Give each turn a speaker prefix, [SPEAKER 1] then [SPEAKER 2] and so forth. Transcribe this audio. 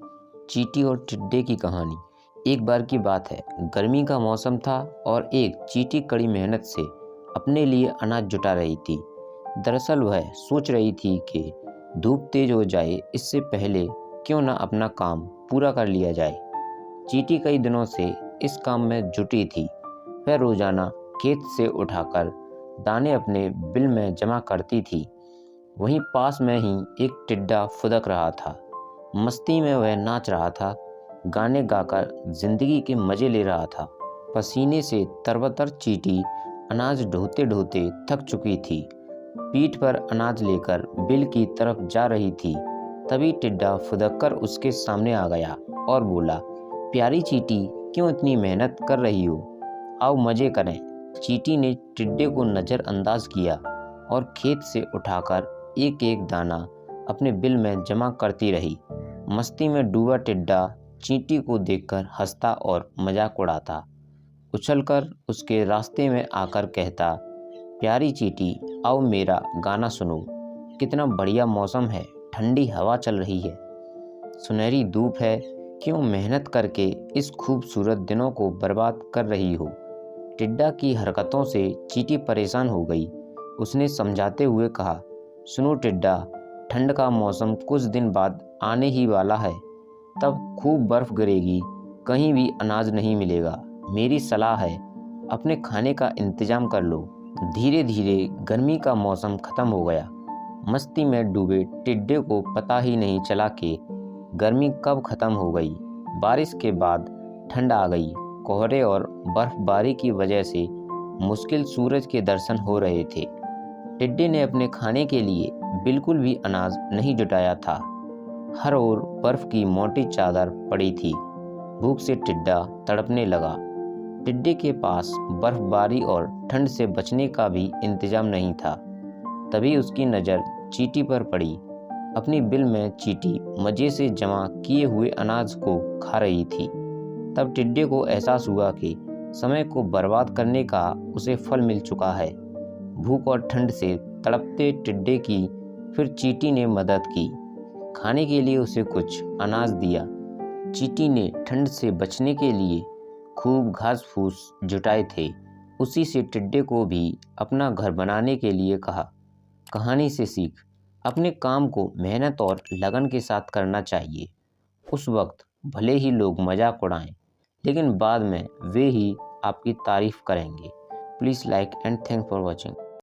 [SPEAKER 1] चींटी और टिड्डे की कहानी। एक बार की बात है, गर्मी का मौसम था और एक चींटी कड़ी मेहनत से अपने लिए अनाज जुटा रही थी। दरअसल वह सोच रही थी कि धूप तेज हो जाए इससे पहले क्यों न अपना काम पूरा कर लिया जाए। चींटी कई दिनों से इस काम में जुटी थी। वह रोजाना खेत से उठाकर दाने अपने बिल में जमा करती थी। वहीं पास में ही एक टिड्डा फुदक रहा था। मस्ती में वह नाच रहा था, गाने गाकर जिंदगी के मजे ले रहा था। पसीने से तरबतर चींटी अनाज ढोते ढोते थक चुकी थी। पीठ पर अनाज लेकर बिल की तरफ जा रही थी। तभी टिड्डा फुदककर उसके सामने आ गया और बोला, प्यारी चींटी, क्यों इतनी मेहनत कर रही हो? आओ मजे करें। चींटी ने टिड्डे को नज़रअंदाज किया और खेत से उठाकर एक एक दाना अपने बिल में जमा करती रही। मस्ती में डूबा टिड्डा चींटी को देखकर हंसता और मजाक उड़ाता। उछलकर उसके रास्ते में आकर कहता, प्यारी चींटी, आओ मेरा गाना सुनो। कितना बढ़िया मौसम है, ठंडी हवा चल रही है, सुनहरी धूप है। क्यों मेहनत करके इस खूबसूरत दिनों को बर्बाद कर रही हो? टिड्डा की हरकतों से चींटी परेशान हो गई। उसने समझाते हुए कहा, सुनो टिड्डा, ठंड का मौसम कुछ दिन बाद आने ही वाला है। तब खूब बर्फ गिरेगी, कहीं भी अनाज नहीं मिलेगा। मेरी सलाह है, अपने खाने का इंतजाम कर लो। धीरे धीरे गर्मी का मौसम खत्म हो गया। मस्ती में डूबे टिड्डे को पता ही नहीं चला कि गर्मी कब खत्म हो गई। बारिश के बाद ठंड आ गई। कोहरे और बर्फबारी की वजह से मुश्किल सूरज के दर्शन हो रहे थे। टिड्डे ने अपने खाने के लिए बिल्कुल भी अनाज नहीं जुटाया था। हर ओर बर्फ की मोटी चादर पड़ी थी। भूख से टिड्डा तड़पने लगा। टिड्डे के पास बर्फबारी और ठंड से बचने का भी इंतजाम नहीं था। तभी उसकी नज़र चींटी पर पड़ी। अपनी बिल में चींटी मज़े से जमा किए हुए अनाज को खा रही थी। तब टिड्डे को एहसास हुआ कि समय को बर्बाद करने का उसे फल मिल चुका है। भूख और ठंड से तड़पते टिड्डे की फिर चींटी ने मदद की। खाने के लिए उसे कुछ अनाज दिया। चींटी ने ठंड से बचने के लिए खूब घास फूस जुटाए थे। उसी से टिड्डे को भी अपना घर बनाने के लिए कहा। कहानी से सीख, अपने काम को मेहनत और लगन के साथ करना चाहिए। उस वक्त भले ही लोग मजाक उड़ाएं, लेकिन बाद में वे ही आपकी तारीफ करेंगे। Please like and thank for watching.